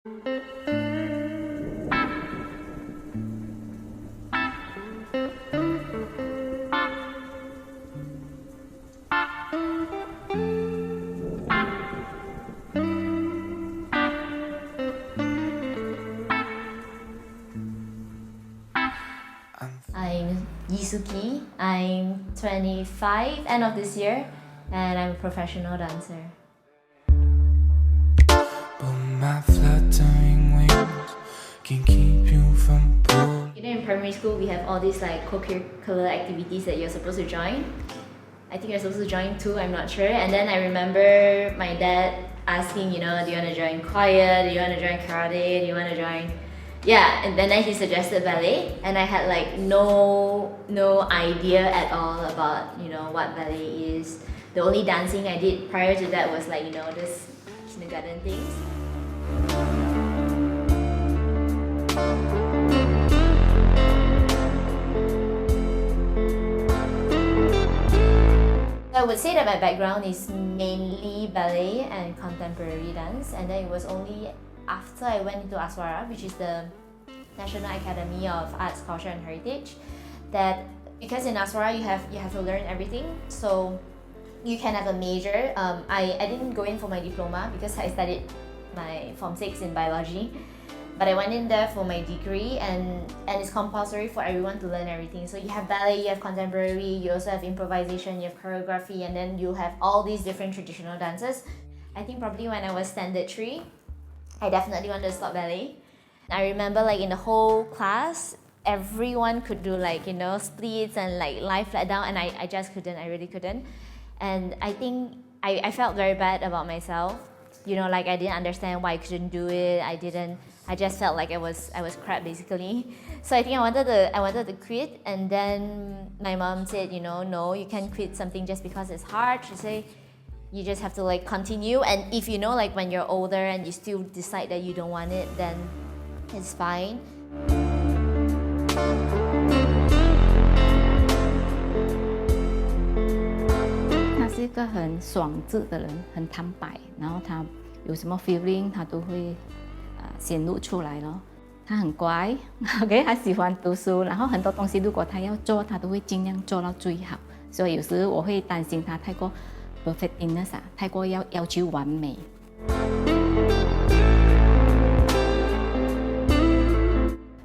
I'm Yisuki. I'm 25, end of this year, and I'm a professional dancer. In primary school, we have all these like co-curricular activities that you're supposed to join. I think you're supposed to join 2, I'm not sure. And then I remember my dad asking, do you want to join choir? Do you want to join karate? Do you want to join... Yeah, and then he suggested ballet, and I had like no idea at all about what ballet is. The only dancing I did prior to that was like this kindergarten things. I would say that my background is mainly ballet and contemporary dance, and then it was only after I went into Aswara, which is the National Academy of Arts, Culture and Heritage, that because in Aswara you have to learn everything, so you can have a major. I didn't go in for my diploma because I studied my Form 6 in biology, but I went in there for my degree, and it's compulsory for everyone to learn everything. So you have ballet, you have contemporary, you also have improvisation, you have choreography, and then you have all these different traditional dances. I think probably when I was standard 3, I definitely wanted to stop ballet. I remember like in the whole class, everyone could do like, splits and like lie flat down, and I just couldn't, I really couldn't. And I think I felt very bad about myself. Like I didn't understand why I couldn't do it. I just felt like I was crap basically. So I think I wanted to quit, and then my mom said, no, you can't quit something just because it's hard. She said, you just have to like continue, and if like when you're older and you still decide that you don't want it, then it's fine. 他是一个很爽智的人，很坦白，然后他有什么 feeling 他都会显露出来咯。他很乖 ，OK， 他喜欢读书，然后很多东西如果他要做，他都会尽量做到最好。所以有时我会担心他太过 perfectness 太过要求完美。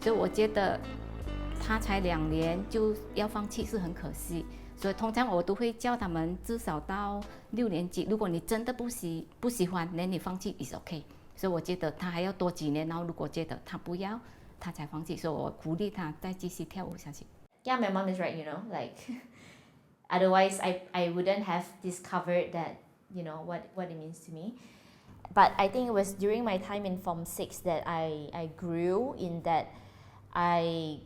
所以我觉得他才2年就要放弃是很可惜。所以通常我都会叫他们至少到6年级。如果你真的不喜欢，那你放弃 is OK。所以我觉得他还要多几年，然后如果觉得他不要，他才放弃。所以我鼓励他再继续跳舞下去。Yeah, my mom is right. Like otherwise I wouldn't have discovered that what it means to me. But I think it was during my time in Form 6 that I grew in that I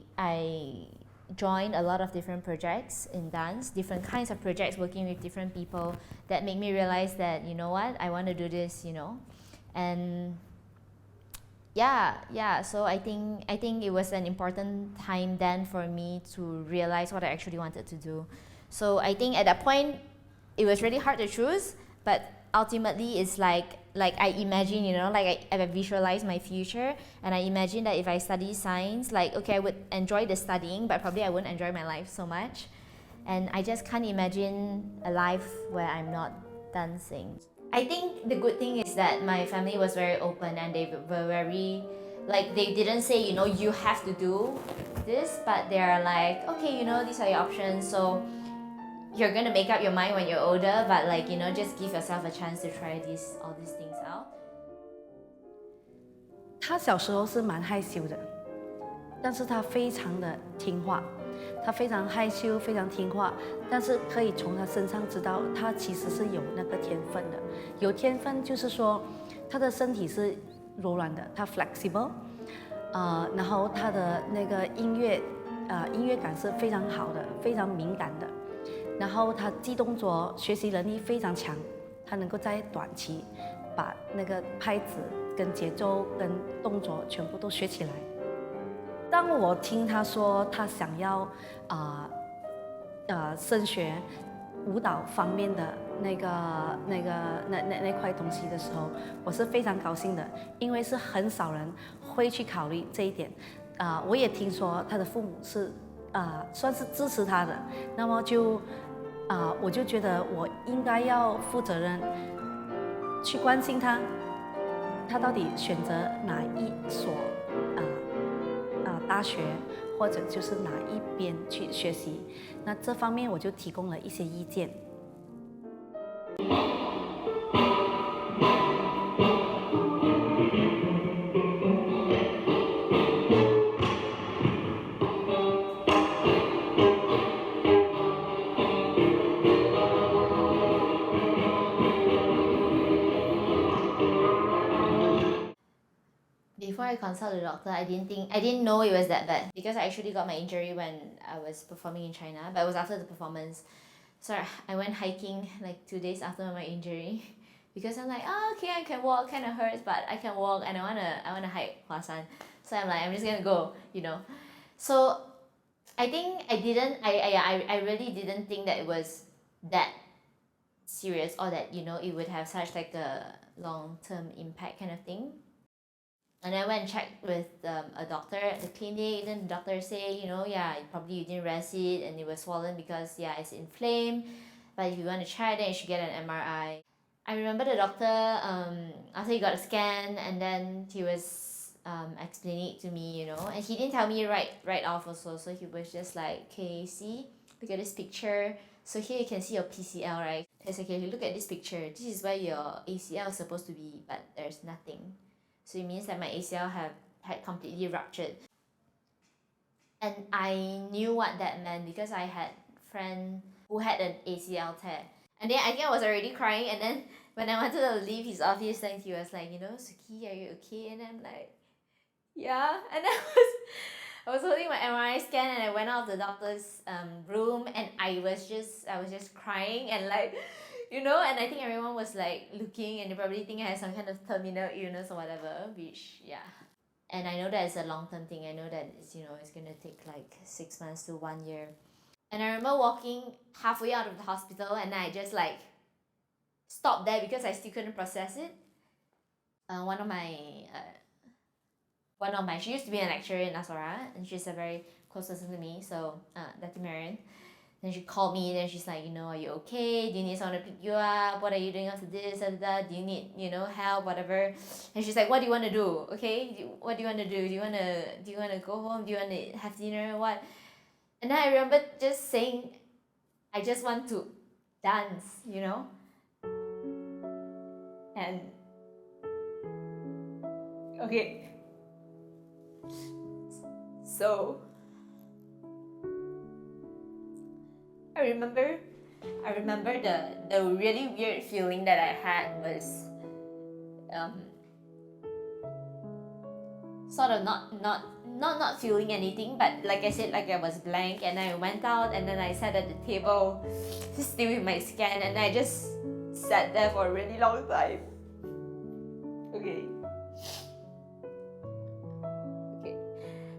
joined a lot of different projects in dance, different kinds of projects working with different people that make me realize that, I want to do this, and yeah, so I think it was an important time then for me to realize what I actually wanted to do. So I think at that point it was really hard to choose, but ultimately it's like I imagine, like I visualize my future, and I imagine that if I study science, like okay, I would enjoy the studying, but probably I wouldn't enjoy my life so much. And I just can't imagine a life where I'm not dancing. I think the good thing is that my family was very open, and they were very, like they didn't say, you have to do this, but they're like, okay, these are your options, so you're gonna make up your mind when you're older, but like just give yourself a chance to try all these things out. 他小时候是蛮害羞的，但是他非常的听话，他非常害羞，非常听话，但是可以从他身上知道，他其实是有那个天分的。有天分就是说，他的身体是柔软的，他 flexible，然后他的那个音乐感是非常好的，非常敏感的。然后他记动作学习能力非常强，他能够在短期把那个拍子跟节奏跟动作全部都学起来。当我听他说他想要升学舞蹈方面的那块东西的时候，我是非常高兴的，因为是很少人会去考虑这一点。我也听说他的父母是算是支持他的，那么我就觉得我应该要负责任，去关心他，他到底选择哪一所大学，或者就是哪一边去学习。那这方面我就提供了一些意见。Before I consult the doctor, I didn't know it was that bad because I actually got my injury when I was performing in China, but it was after the performance. So I went hiking like 2 days after my injury because I'm like, oh, okay, I can walk, kind of hurts, but I can walk and I wanna hike Hua-San. So I'm like, I'm just gonna go, you know. So I think I really didn't think that it was that serious or that, you know, it would have such like a long-term impact kind of thing. And I went and checked with a doctor at the clinic. Then the doctor say, you know, yeah, probably you didn't rest it and it was swollen because yeah, it's inflamed. But if you want to try, then you should get an MRI. I remember the doctor after he got a scan and then he was explaining it to me, you know, and he didn't tell me right off also. So he was just like, okay, see, look at this picture. So here you can see your PCL, right? It's okay, look at this picture. This is where your ACL is supposed to be, but there's nothing. So it means that my ACL had completely ruptured. And I knew what that meant because I had a friend who had an ACL tear. And then I think I was already crying, and then when I wanted to leave his office, then he was like, you know, Suki, are you okay? And I'm like, yeah. And I was holding my MRI scan and I went out of the doctor's room and I was just crying and like, you know, and I think everyone was like looking and they probably think I had some kind of terminal illness or whatever, which yeah. And I know that it's a long-term thing. I know that it's, you know, it's gonna take like 6 months to 1 year. And I remember walking halfway out of the hospital and I just like stopped there because I still couldn't process it. One of my she used to be a lecturer in Aswara and she's a very close person to me, so Dr. Marion. Then she called me, then she's like, you know, are you okay? Do you need someone to pick you up? What are you doing after this? Da, da, da. Do you need, you know, help, whatever? And she's like, what do you want to do? Okay? What do you want to do? Do you want to go home? Do you want to have dinner? What? And then I remember just saying, I just want to dance, you know? And okay. So I remember the really weird feeling that I had was sort of not feeling anything, but like I said, like I was blank, and I went out and then I sat at the table still with my scan and I just sat there for a really long time. Okay.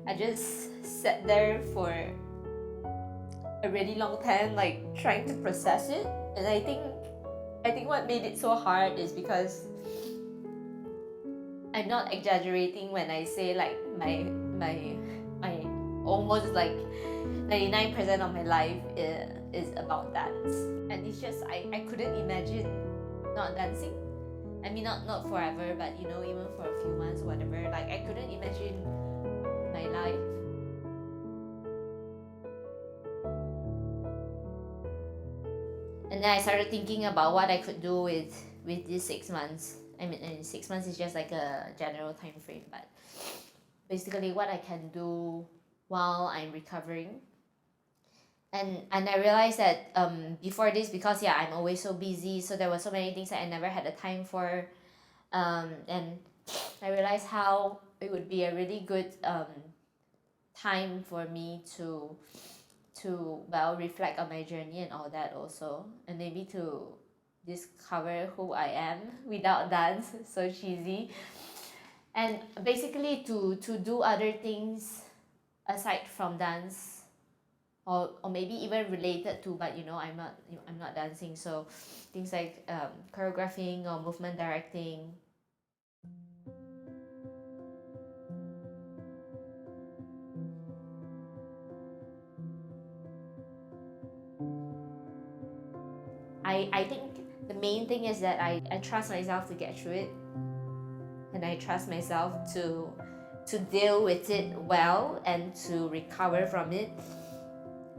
I just sat there for a really long time, like trying to process it. And I think what made it so hard is because I'm not exaggerating when I say like my almost like 99% of my life is about dance. And it's just I couldn't imagine not dancing. I mean not forever, but you know, even for a few months or whatever. Like I couldn't imagine my life. And then I started thinking about what I could do with these 6 months. I mean, 6 months is just like a general time frame, but basically what I can do while I'm recovering. And I realized that before this, because yeah, I'm always so busy, so there were so many things that I never had the time for. And I realized how it would be a really good time for me to well reflect on my journey and all that also, and maybe to discover who I am without dance. So cheesy. And basically to do other things aside from dance or maybe even related to, but I'm not dancing, so things like choreographing or movement directing. I think the main thing is that I trust myself to get through it, and I trust myself to deal with it well and to recover from it.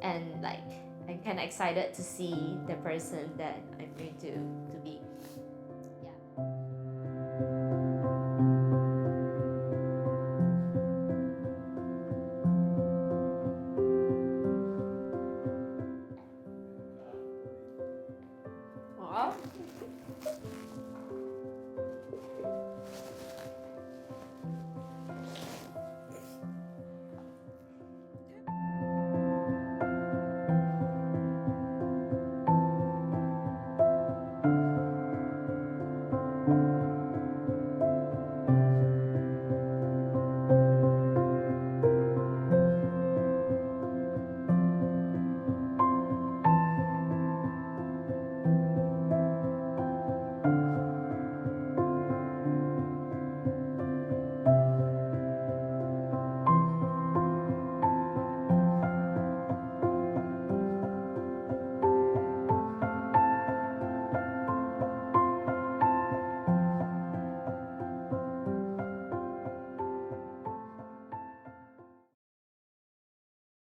And like, I'm kind of excited to see the person that I'm going to become.